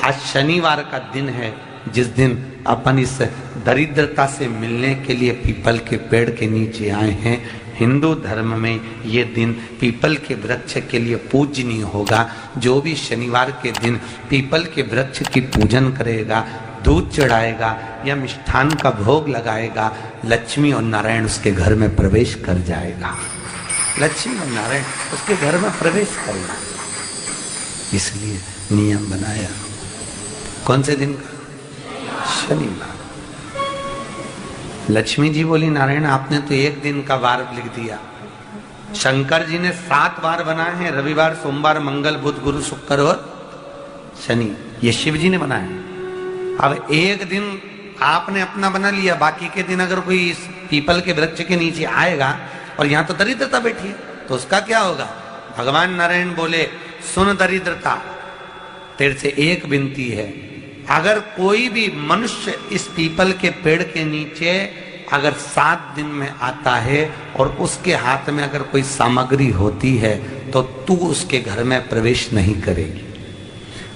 आज शनिवार का दिन है, जिस दिन अपन इस दरिद्रता से मिलने के लिए पीपल के पेड़ के नीचे आए हैं। हिंदू धर्म में ये दिन पीपल के वृक्ष के लिए पूजनीय होगा। जो भी शनिवार के दिन पीपल के वृक्ष की पूजन करेगा, दूध चढ़ाएगा या मिष्ठान का भोग लगाएगा, लक्ष्मी और नारायण उसके घर में प्रवेश कर जाएगा। लक्ष्मी और नारायण उसके घर में प्रवेश करेगा। इसलिए नियम बनाया। कौन से दिन का? शनिवार। लक्ष्मी जी बोली, नारायण आपने तो एक दिन का वार लिख दिया। शंकर जी ने 7 वार बनाए हैं, रविवार, सोमवार, मंगल, बुध, गुरु, शुक्र और शनि। ये शिव जी ने बनाया। अब एक दिन आपने अपना बना लिया, बाकी के दिन अगर कोई इस पीपल के वृक्ष के नीचे आएगा और यहाँ तो दरिद्रता बैठी है, तो उसका क्या होगा? भगवान नारायण बोले, सुन दरिद्रता, तेरे से एक विनती है, अगर कोई भी मनुष्य इस पीपल के पेड़ के नीचे अगर 7 दिन में आता है और उसके हाथ में अगर कोई सामग्री होती है तो तू उसके घर में प्रवेश नहीं करेगी।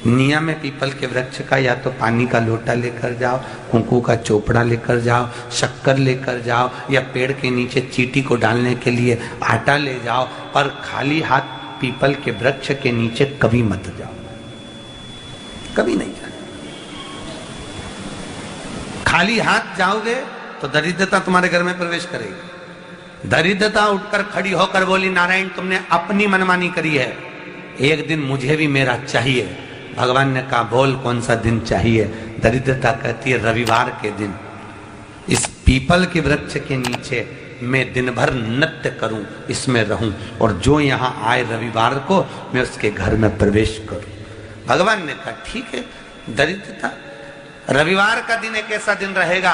नियम में पीपल के वृक्ष का या तो पानी का लोटा लेकर जाओ, कुंकू का चोपड़ा लेकर जाओ, शक्कर लेकर जाओ, या पेड़ के नीचे चींटी को डालने के लिए आटा ले जाओ, पर खाली हाथ पीपल के वृक्ष के नीचे कभी मत जाओ, कभी नहीं जाना। खाली हाथ जाओगे तो दरिद्रता तुम्हारे घर में प्रवेश करेगी। दरिद्रता उठकर खड़ी होकर बोली, नारायण तुमने अपनी मनमानी करी है, एक दिन मुझे भी मेरा चाहिए। भगवान ने कहा, बोल कौन सा दिन चाहिए? दरिद्रता कहती है, रविवार के दिन इस पीपल के वृक्ष के नीचे मैं दिन भर नृत्य करूं, इसमें रहूं, और जो यहां आए रविवार को मैं उसके घर में प्रवेश करूं। भगवान ने कहा, ठीक है। दरिद्रता, रविवार का दिन एक ऐसा दिन रहेगा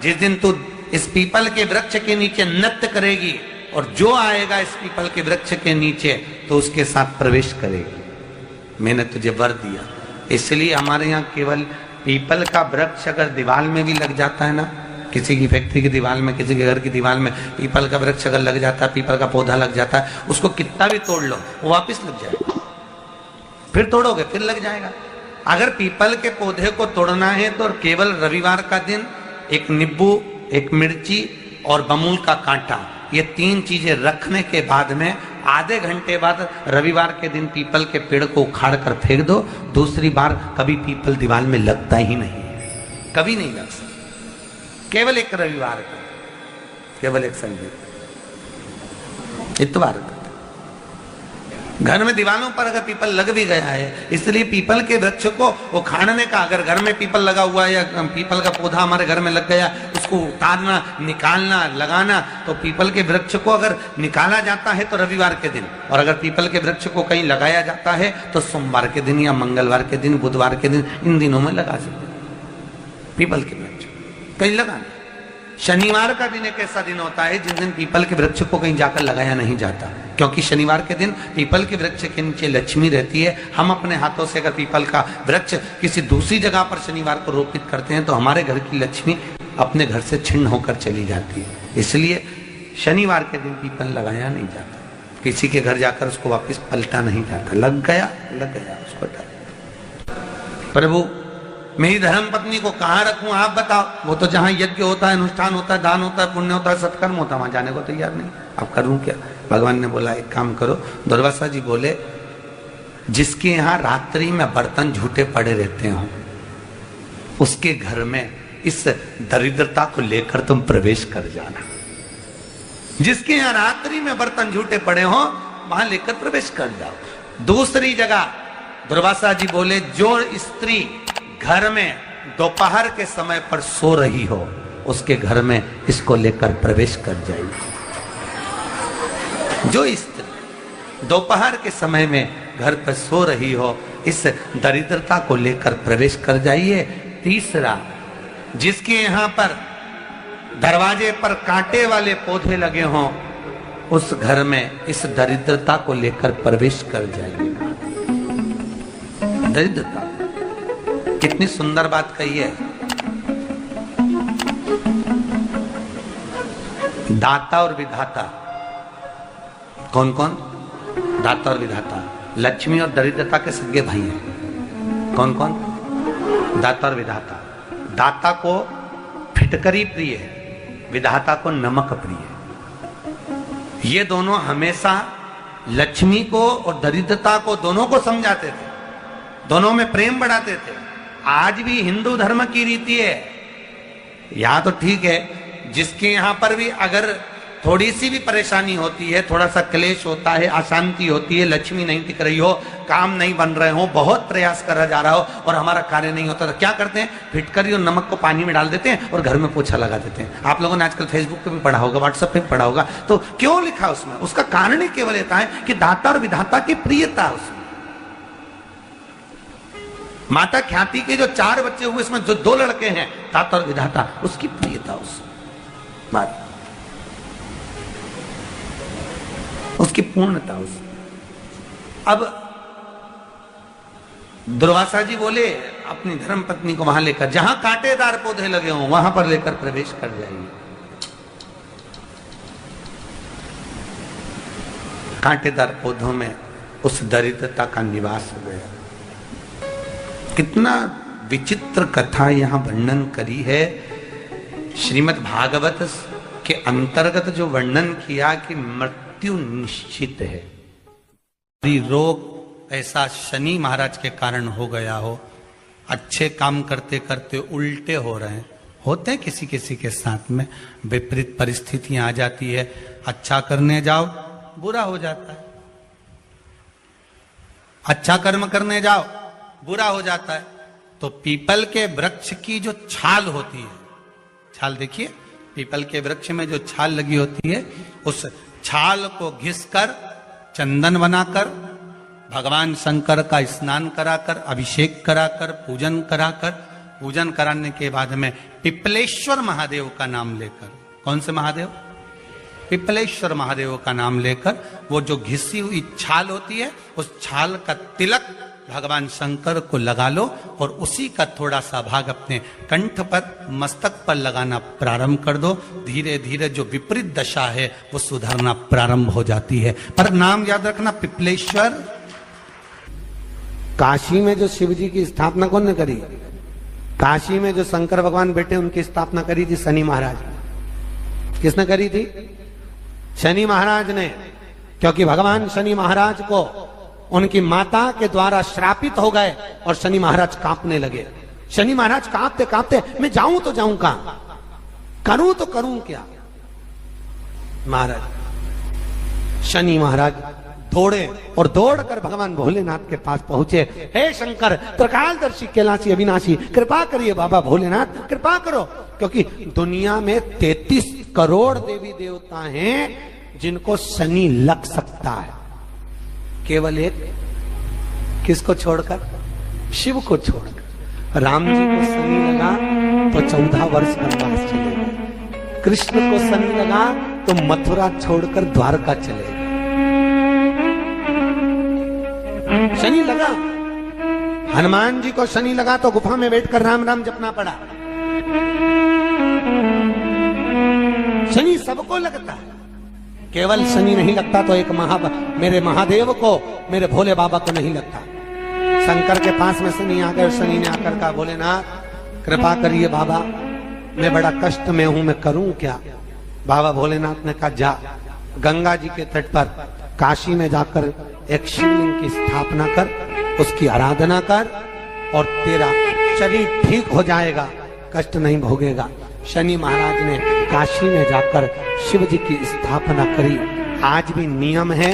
जिस दिन तू इस पीपल के वृक्ष के नीचे नृत्य करेगी, और जो आएगा इस पीपल के वृक्ष के नीचे तो उसके साथ प्रवेश करेगी। मैंने तुझे वर दिया। इसलिए हमारे यहाँ केवल पीपल का वृक्ष अगर दीवार में भी लग जाता है ना, किसी की फैक्ट्री की दीवार में, किसी के घर की दीवार में पीपल का वृक्ष अगर लग जाता है, पीपल का पौधा लग जाता है, उसको कितना भी तोड़ लो वो वापिस लग जाएगा। फिर तोड़ोगे फिर लग जाएगा। अगर पीपल के पौधे को तोड़ना है तो केवल रविवार का दिन एक नींबू, एक मिर्ची और बमूल का कांटा, ये 3 चीजें रखने के बाद में आधे घंटे बाद रविवार के दिन पीपल के पेड़ को उखाड़ कर फेंक दो। दूसरी बार कभी पीपल दीवार में लगता ही नहीं, कभी नहीं लग सकता। केवल एक रविवार का, केवल एक संडे, इतवार का। घर में दीवारों पर अगर पीपल लग भी गया है, इसलिए पीपल के वृक्ष को उखाड़ने का, अगर घर में पीपल लगा हुआ है या पीपल का पौधा हमारे घर में लग गया, उसको उतारना, निकालना, लगाना, तो पीपल के वृक्ष को अगर निकाला जाता है तो रविवार के दिन, और अगर पीपल के वृक्ष को कहीं लगाया जाता है तो सोमवार के दिन या मंगलवार के दिन, बुधवार के दिन, इन दिनों में लगा सकते पीपल के वृक्ष कहीं लगाना। शनिवार का दिन एक ऐसा दिन होता है जिस दिन पीपल के वृक्ष को कहीं जाकर लगाया नहीं जाता, क्योंकि शनिवार के दिन पीपल के वृक्ष के नीचे लक्ष्मी रहती है। हम अपने हाथों से अगर पीपल का वृक्ष किसी दूसरी जगह पर शनिवार को रोपित करते हैं तो हमारे घर की लक्ष्मी अपने घर से छिन्न होकर चली जाती है। इसलिए शनिवार के दिन पीपल लगाया नहीं जाता, किसी के घर जाकर उसको वापस पलटा नहीं जाता। लग गया उसको डाल। प्रभु मेरी धर्म पत्नी को कहाँ रखूं आप बताओ? वो तो जहाँ यज्ञ होता है, अनुष्ठान होता है, दान होता है, पुण्य होता है, सत्कर्म होता है, वहां जाने को तैयार नहीं। अब करूं क्या? भगवान ने बोला, एक काम करो। दुर्वासा जी बोले, जिसके यहाँ रात्रि में बर्तन झूठे पड़े रहते हो उसके घर में इस दरिद्रता को लेकर तुम प्रवेश कर जाना। जिसके यहाँ रात्रि में बर्तन झूठे पड़े हो वहां लेकर प्रवेश कर जाओ। दूसरी जगह दुर्वासा जी बोले, जो स्त्री घर में दोपहर के समय पर सो रही हो उसके घर में इसको लेकर प्रवेश कर जाइए। जो स्त्री दोपहर के समय में घर पर सो रही हो इस दरिद्रता को लेकर प्रवेश कर जाइए। तीसरा, जिसके यहाँ पर दरवाजे पर कांटे वाले पौधे लगे हों उस घर में इस दरिद्रता को लेकर प्रवेश कर जाइए। दरिद्रता, कितनी सुंदर बात कही है। दाता और विधाता, कौन कौन? दाता और विधाता, लक्ष्मी और दरिद्रता के सगे भाई हैं। कौन कौन? दाता और विधाता। दाता को फिटकरी प्रिय है, विधाता को नमक प्रिय है। ये दोनों हमेशा लक्ष्मी को और दरिद्रता को दोनों को समझाते थे, दोनों में प्रेम बढ़ाते थे। आज भी हिंदू धर्म की रीति है, यहां तो ठीक है, जिसके यहां पर भी अगर थोड़ी सी भी परेशानी होती है, थोड़ा सा क्लेश होता है, अशांति होती है, लक्ष्मी नहीं टिक रही हो, काम नहीं बन रहे हो, बहुत प्रयास करा जा रहा हो और हमारा कार्य नहीं होता, तो क्या करते हैं? फिटकरी और नमक को पानी में डाल देते हैं और घर में पोछा लगा देते हैं। आप लोगों ने आजकल फेसबुक पे भी पढ़ा होगा, व्हाट्सएप पे भी पढ़ा होगा। तो क्यों लिखा उसमें? उसका कारण ही केवल ये है कि दाता और विधाता की प्रियता उसमें। माता ख्याति के जो 4 बच्चे हुए, इसमें जो 2 लड़के हैं, दाता और विधाता, उसकी प्रियता उसमें, उसकी पूर्णता उसमें। अब दुर्वासा जी बोले अपनी धर्म पत्नी को वहां लेकर, जहां कांटेदार पौधे लगे हों वहां पर लेकर प्रवेश कर जाइए। कांटेदार पौधों में उस दरिद्रता का निवास हो गया। कितना विचित्र कथा यहां वर्णन करी है। श्रीमद् भागवत के अंतर्गत जो वर्णन किया कि मृत्यु निश्चित है, रोग ऐसा शनि महाराज के कारण हो गया हो, अच्छे काम करते करते उल्टे हो रहे हैं, होते हैं किसी किसी के साथ में, विपरीत परिस्थितियां आ जाती है, अच्छा करने जाओ बुरा हो जाता है, अच्छा कर्म करने जाओ बुरा हो जाता है। तो पीपल के वृक्ष की जो छाल होती है, छाल देखिए, पीपल के वृक्ष में जो छाल लगी होती है, उस छाल को घिसकर चंदन बनाकर भगवान शंकर का स्नान कराकर, अभिषेक कराकर, पूजन कराकर, पूजन कराने के बाद में पिपलेश्वर महादेव का नाम लेकर, कौन से महादेव? पिपलेश्वर महादेव का नाम लेकर वो जो घिसी हुई छाल होती है, उस छाल का तिलक भगवान शंकर को लगा लो और उसी का थोड़ा सा भाग अपने कंठ पर, मस्तक पर लगाना प्रारंभ कर दो। धीरे धीरे जो विपरीत दशा है वो सुधरना प्रारंभ हो जाती है। पर नाम याद रखना, पिपलेश्वर। काशी में जो शिव जी की स्थापना कौन ने करी? काशी में जो शंकर भगवान बैठे उनकी स्थापना करी थी शनि महाराज। किसने करी थी? शनि महाराज ने। क्योंकि भगवान शनि महाराज को उनकी माता के द्वारा श्रापित हो गए और शनि महाराज कांपने लगे। शनि महाराज कांपते कांपते, मैं जाऊं तो जाऊं कहां, करूं तो करूं क्या? महाराज, शनि महाराज दौड़े और दौड़कर भगवान भोलेनाथ के पास पहुंचे। हे शंकर, त्रिकालदर्शी, कैलाशी, अविनाशी, कृपा करिए बाबा भोलेनाथ, कृपा करो। क्योंकि दुनिया में 33 करोड़ देवी देवता हैं जिनको शनि लग सकता है, केवल एक, किसको छोड़कर? शिव को छोड़कर। राम जी को शनि लगा तो 14 वर्ष वनवास चले गए। कृष्ण को शनि लगा तो मथुरा छोड़कर द्वारका चले गए। शनि लगा। हनुमान जी को शनि लगा तो गुफा में बैठकर राम राम जपना पड़ा। शनि सबको लगता है, केवल शनि नहीं लगता तो एक मेरे महादेव को, मेरे भोले बाबा को नहीं लगता। शंकर के पास में शनि आ गए। शनि ने आकर कहा, भोलेनाथ कृपा करिए बाबा, मैं बड़ा कष्ट में हूं, मैं करूं क्या? बाबा भोलेनाथ ने कहा, जा गंगा जी के तट पर काशी में जाकर एक शिवलिंग की स्थापना कर, उसकी आराधना कर और तेरा शरीर ठीक हो जाएगा, कष्ट नहीं भोगेगा। शनि महाराज ने काशी में जाकर शिव जी की स्थापना करी। आज भी नियम है,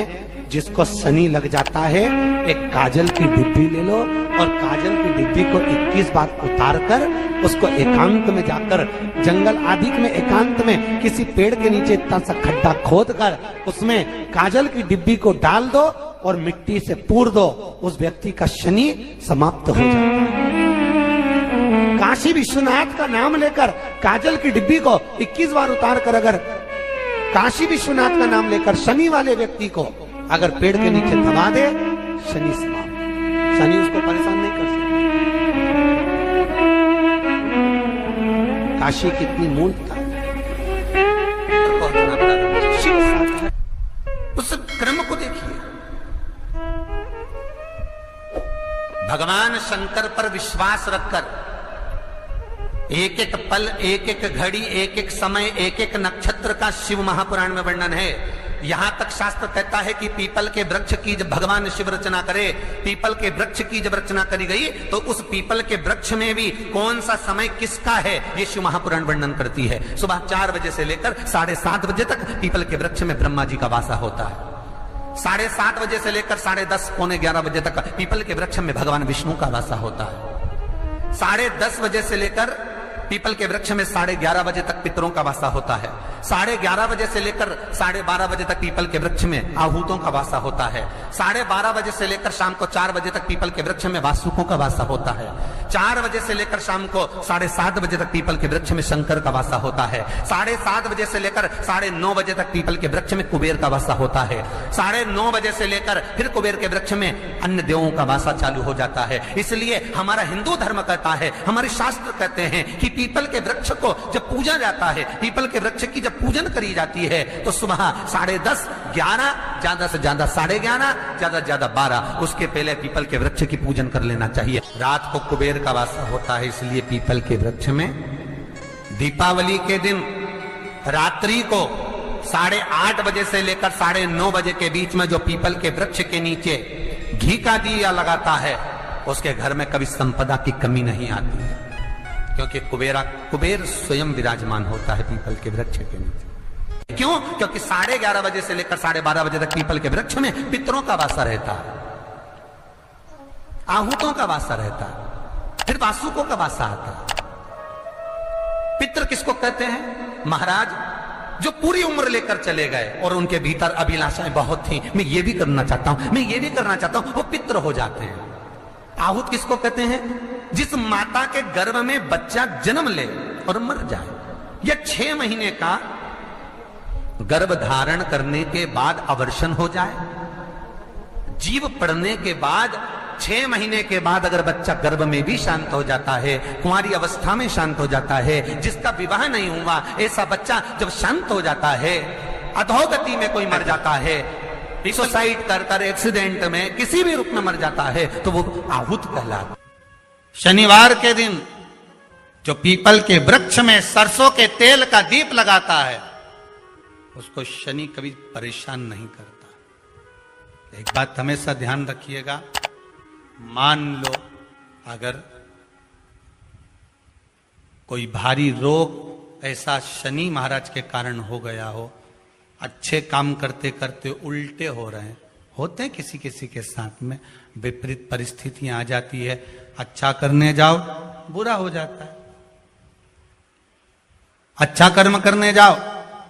जिसको शनि लग जाता है एक काजल की डिब्बी ले लो और काजल की डिब्बी को 21 बार उतार कर उसको एकांत में जाकर, जंगल आदि में एकांत में किसी पेड़ के नीचे इतना सा खड्डा खोद कर उसमें काजल की डिब्बी को डाल दो और मिट्टी से पूर दो, उस व्यक्ति का शनि समाप्त हो जाता है। काशी विश्वनाथ का नाम लेकर काजल की डिब्बी को 21 बार उतार कर अगर काशी विश्वनाथ का नाम लेकर शनि वाले व्यक्ति को अगर पेड़ के नीचे दबा दे, शनि समाप्त, शनि उसको परेशान नहीं कर सकता। काशी कितनी मूलता है, उस क्रम को देखिए। भगवान शंकर पर विश्वास रखकर एक एक पल, एक एक घड़ी, एक एक समय, एक एक नक्षत्र का शिव महापुराण में वर्णन है। यहां तक शास्त्र कहता है कि पीपल के वृक्ष की जब भगवान शिव रचना करे, पीपल के वृक्ष की जब रचना करी गई तो उस पीपल के वृक्ष में भी कौन सा समय किसका है ये शिव महापुराण वर्णन करती है। सुबह 4 बजे से लेकर 7:30 बजे तक पीपल के वृक्ष में ब्रह्मा जी का वासा होता है। 7:30 बजे से लेकर 10:30 पौने 11 बजे तक पीपल के वृक्ष में भगवान विष्णु का वासा होता है। 10:30 बजे से लेकर पीपल के वृक्ष में 11:30 बजे तक पितरों का वासा होता है। 11:30 बजे से लेकर 12:30 बजे तक पीपल के वृक्ष में आहूतों का वासा होता है। 12:30 बजे से लेकर शाम को 4 बजे तक पीपल के वृक्ष में वासुकों का वासा होता है। 4 बजे से लेकर शाम को 7:30 बजे तक पीपल के वृक्ष में शंकर का वासा होता है। 7:30 बजे से लेकर 9:30 बजे तक पीपल के वृक्ष में कुबेर का वासा होता है। 9:30 बजे से लेकर फिर कुबेर के वृक्ष में अन्य देवों का वासा चालू हो जाता है। इसलिए हमारा हिंदू धर्म कहता है, हमारे शास्त्र कहते हैं कि पीपल के वृक्ष को जब पूजा जाता है, पीपल के वृक्ष की जब पूजन करी जाती है तो सुबह 10:30, 11, ज्यादा से ज्यादा 11:30, ज्यादा से ज्यादा 12, उसके पहले पीपल के वृक्ष की पूजन कर लेना चाहिए। रात को कुबेर का वासा होता है, इसलिए पीपल के वृक्ष में दीपावली के दिन रात्रि को 8:30 बजे से लेकर 9:30 बजे के बीच में जो पीपल के वृक्ष के नीचे घी का दिया लगाता है उसके घर में कभी संपदा की कमी नहीं आती है, क्योंकि कुबेर स्वयं विराजमान होता है पीपल के वृक्ष के नीचे। क्यों? क्योंकि 11:30 बजे से लेकर 12:30 बजे तक पीपल के वृक्ष में पितरों का वासा रहता है, आहूतों का वासा रहता है, फिर वासुकों का वासा आता है। पितृ किसको कहते हैं? महाराज जो पूरी उम्र लेकर चले गए और उनके भीतर अभिलाषाएं बहुत थी, मैं ये भी करना चाहता हूं, मैं ये भी करना चाहता हूं, वो पितृ हो जाते हैं। आहूत किसको कहते हैं? जिस माता के गर्भ में बच्चा जन्म ले और मर जाए, या 6 महीने का गर्भ धारण करने के बाद अवर्षण हो जाए, जीव पड़ने के बाद 6 महीने के बाद अगर बच्चा गर्भ में भी शांत हो जाता है, कुंवारी अवस्था में शांत हो जाता है, जिसका विवाह नहीं हुआ ऐसा बच्चा जब शांत हो जाता है, अधोगति में कोई मर जाता है, सुसाइड कर एक्सीडेंट में किसी भी रूप में मर जाता है, तो वो आहूत कहलाता। शनिवार के दिन जो पीपल के वृक्ष में सरसों के तेल का दीप लगाता है उसको शनि कभी परेशान नहीं करता। एक बात हमेशा ध्यान रखिएगा, मान लो अगर कोई भारी रोग ऐसा शनि महाराज के कारण हो गया हो, अच्छे काम करते करते उल्टे हो रहे हैं, होते हैं किसी किसी के साथ में, विपरीत परिस्थितियां आ जाती है, अच्छा करने जाओ बुरा हो जाता है, अच्छा कर्म करने जाओ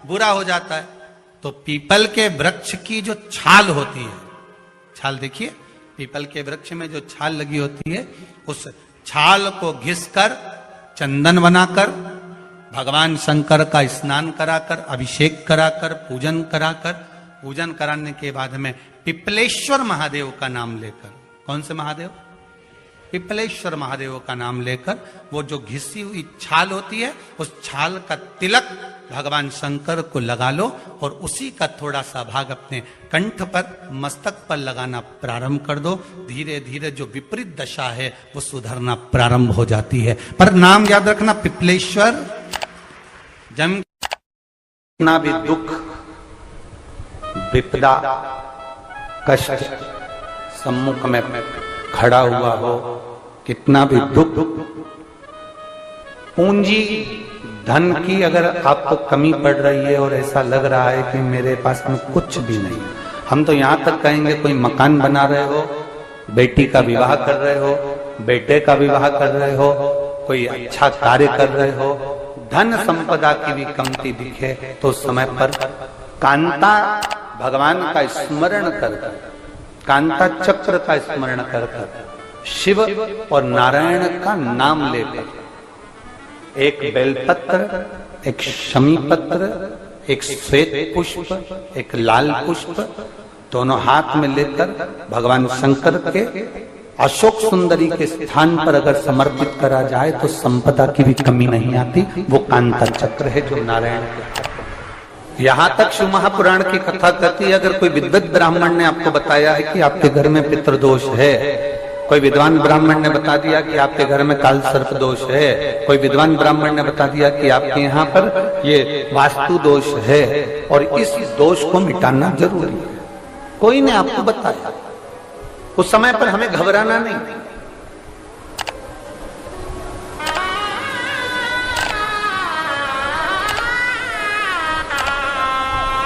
बुरा हो जाता है। तो पीपल के वृक्ष की जो छाल होती है, छाल देखिए, पीपल के वृक्ष में जो छाल लगी होती है, उस छाल को घिसकर चंदन बनाकर भगवान शंकर का स्नान कराकर, अभिषेक कराकर, पूजन कराने के बाद में पिपलेश्वर महादेव का नाम लेकर, कौन से महादेव? पिपलेश्वर महादेव का नाम लेकर वो जो घिसी हुई छाल होती है उस छाल का तिलक भगवान शंकर को लगा लो और उसी का थोड़ा सा भाग अपने कंठ पर, मस्तक पर लगाना प्रारंभ कर दो। धीरे धीरे जो विपरीत दशा है वो सुधरना प्रारंभ हो जाती है। पर नाम याद रखना, पिपलेश्वर। जम ना भी दुख, विपदा, कष्ट सम्मुख में खड़ा हुआ हो, कितना भी दुख, पूंजी धन की अगर आपको कमी पड़ रही है और ऐसा लग रहा है कि मेरे पास में कुछ भी नहीं, हम तो यहां तक कहेंगे कोई मकान बना रहे हो, बेटी का विवाह कर रहे हो, बेटे का विवाह कर रहे हो, कोई अच्छा कार्य कर रहे हो, धन संपदा की भी कमती दिखे तो समय पर कांता भगवान का स्मरण कर, कांता चक्र का स्मरण कर, शिव और नारायण का नाम लेकर, एक बेलपत्र, एक शमी पत्र, एक श्वेत पुष्प, एक लाल पुष्प, दोनों हाथ में लेकर भगवान शंकर के अशोक सुंदरी के स्थान पर अगर समर्पित करा जाए तो संपदा की भी कमी नहीं आती। वो कांता चक्र है जो नारायण के। यहां तक शिव महापुराण की कथा कहती है, अगर कोई विद्वत ब्राह्मण ने आपको बताया है कि आपके घर में पितृदोष है कोई विद्वान ब्राह्मण ने बता दिया कि आपके घर में काल सर्प दोष है, कोई विद्वान ब्राह्मण ने बता दिया कि आपके यहाँ पर ये वास्तु दोष है और इस दोष को मिटाना जरूरी है। कोई ने आपको बताया, उस समय पर हमें घबराना नहीं।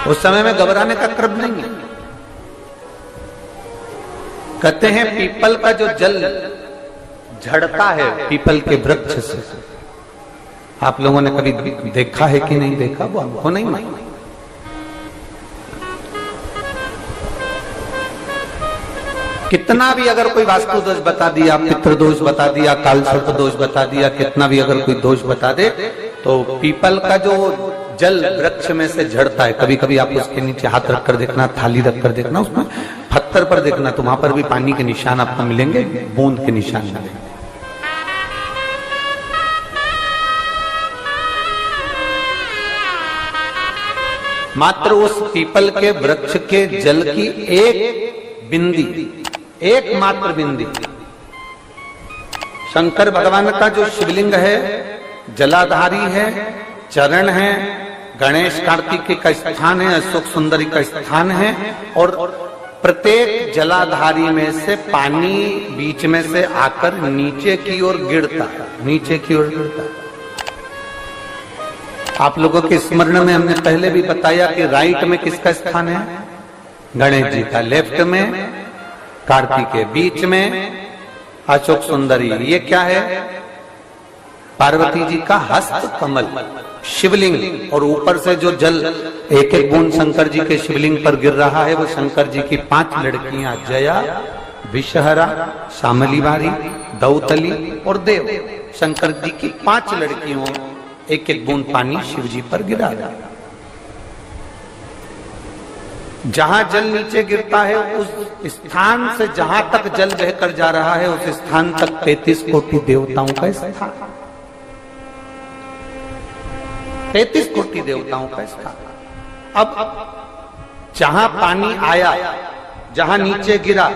उस समय में घबराने का क्रम नहीं है। कहते हैं पीपल का जो जल झड़ता है पीपल के वृक्ष से, आप लोगों ने कभी देखा है कि नहीं देखा, वो हमको नहीं मालूम। कितना भी अगर कोई वास्तु दोष बता दिया, पितृ दोष बता दिया, काल सर्प दोष बता दिया, कितना भी अगर कोई दोष बता दे, तो पीपल का जो जल वृक्ष में से झड़ता है, कभी कभी आप उसके नीचे हाथ रखकर देखना, थाली रखकर देखना, उसमें पत्थर पर देखना, तो वहां पर भी पानी के निशान आपको मिलेंगे, बूंद के निशान मिलेंगे। मात्र उस पीपल के वृक्ष के जल की एक बिंदी, एकमात्र बिंदी, शंकर भगवान का जो शिवलिंग है जलाधारी है, चरण है, गणेश कार्तिकेय का स्थान है, अशोक सुंदरी का स्थान है, और प्रत्येक जलाधारी में से पानी बीच में से आकर नीचे की ओर गिरता है, नीचे की ओर गिरता है। आप लोगों के स्मरण में हमने पहले भी बताया कि राइट में किसका स्थान है, गणेश जी का, लेफ्ट में कार्तिकेय, बीच में अशोक सुंदरी, ये क्या है, पार्वती जी का हस्त कमल शिवलिंग, और ऊपर से जो जल एक एक बूंद शंकर जी के शिवलिंग पर गिर रहा है, वो शंकर जी की 5 लड़कियां जया, विषहरा, शामली बारी, दौतली और देव, शंकर जी की 5 लड़कियों एक एक बूंद पानी शिव जी पर गिरा। जहां जल नीचे गिरता है उस स्थान से जहां तक जल बहकर जा रहा है उस स्थान तक 33 कोटि देवताओं का स्थान, 33 कोटि देवताओं का स्थान। अब जहां पानी आया, जहां नीचे गिरा,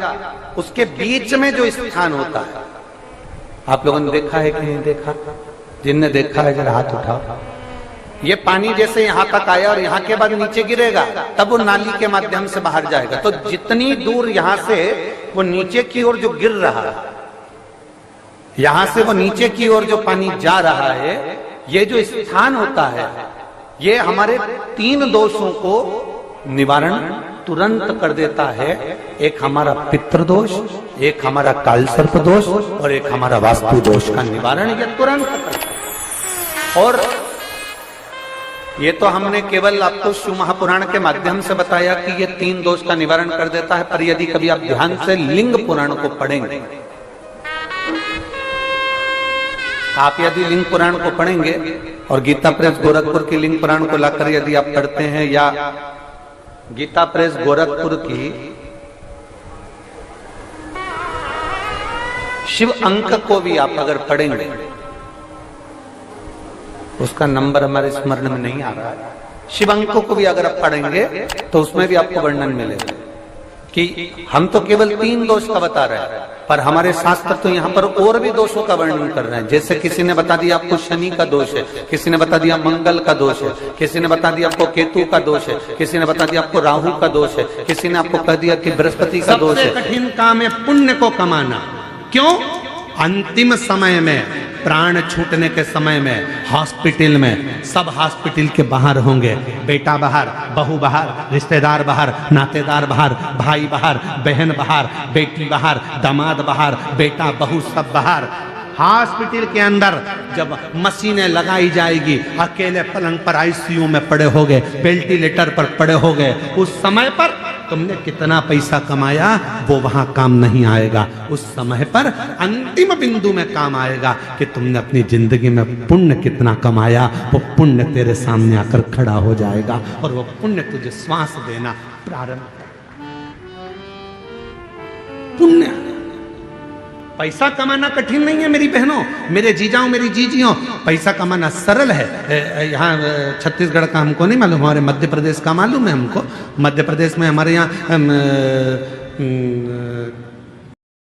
उसके बीच में जो स्थान होता है, आप लोगों ने देखा है कि नहीं देखा? जिनने देखा है जरा हाथ उठाओ। ये पानी जैसे यहां तक आया और यहां के बाद नीचे गिरेगा, तब वो नाली के माध्यम से बाहर जाएगा। तो जितनी दूर यहां से वो नीचे की ओर जो गिर रहा है, यहां से वो नीचे की ओर जो पानी जा रहा है, ये जो स्थान होता है, ये हमारे 3 दोषों को निवारण तुरंत कर देता है। एक हमारा पितृदोष, एक हमारा काल सर्प दोष और एक हमारा वास्तु दोष का निवारण ये तुरंत करता है। और ये तो हमने केवल आपको शिव महापुराण के माध्यम से बताया कि ये 3 दोष का निवारण कर देता है, पर यदि कभी आप ध्यान से लिंग पुराण को पढ़ेंगे, आप यदि लिंग पुराण को पढ़ेंगे और गीता प्रेस गोरखपुर की लिंग पुराण को लाकर यदि आप पढ़ते हैं, या गीता प्रेस गोरखपुर की शिव अंक को भी आप अगर पढ़ेंगे, उसका नंबर हमारे स्मरण में नहीं आ रहा है, शिव अंकों को भी अगर आप पढ़ेंगे तो उसमें भी आपको वर्णन मिलेगा कि हम तो केवल 3 दोष का बता रहे हैं, पर हमारे शास्त्र तो यहाँ पर और भी दोषों का वर्णन कर रहे हैं। जैसे किसी ने बता दिया आपको शनि का दोष है, किसी ने बता दिया मंगल का दोष है, किसी ने बता दिया आपको केतु का दोष है, किसी ने बता दिया आपको राहु का दोष है, किसी ने आपको कह दिया कि बृहस्पति का दोष है। सबसे कठिन काम है पुण्य को कमाना। क्यों? अंतिम समय में, प्राण छूटने के समय में, हॉस्पिटल में, सब हॉस्पिटल के बाहर होंगे, बेटा बाहर, बहू बाहर, रिश्तेदार बाहर, नातेदार बाहर, भाई बाहर, बहन बाहर, बेटी बाहर, दामाद बाहर, बेटा बहू सब बाहर। हॉस्पिटल के अंदर जब मशीनें लगाई जाएगी, अकेले पलंग पर आईसीयू में पड़े होगे, वेंटिलेटर पर पड़े होगे, उस समय पर तुमने कितना पैसा कमाया वो वहां काम नहीं आएगा। उस समय पर अंतिम बिंदु में काम आएगा कि तुमने अपनी जिंदगी में पुण्य कितना कमाया, वो पुण्य तेरे सामने आकर खड़ा हो जाएगा और वो पुण्य तुझे श्वास देना प्रारंभ। पुण्य, पैसा कमाना कठिन नहीं है मेरी बहनों, मेरे जीजाओं, मेरी जीजियों, पैसा कमाना सरल है। यहाँ छत्तीसगढ़ का हमको नहीं मालूम, हमारे मध्य प्रदेश का मालूम है हमको। मध्य प्रदेश में हमारे यहाँ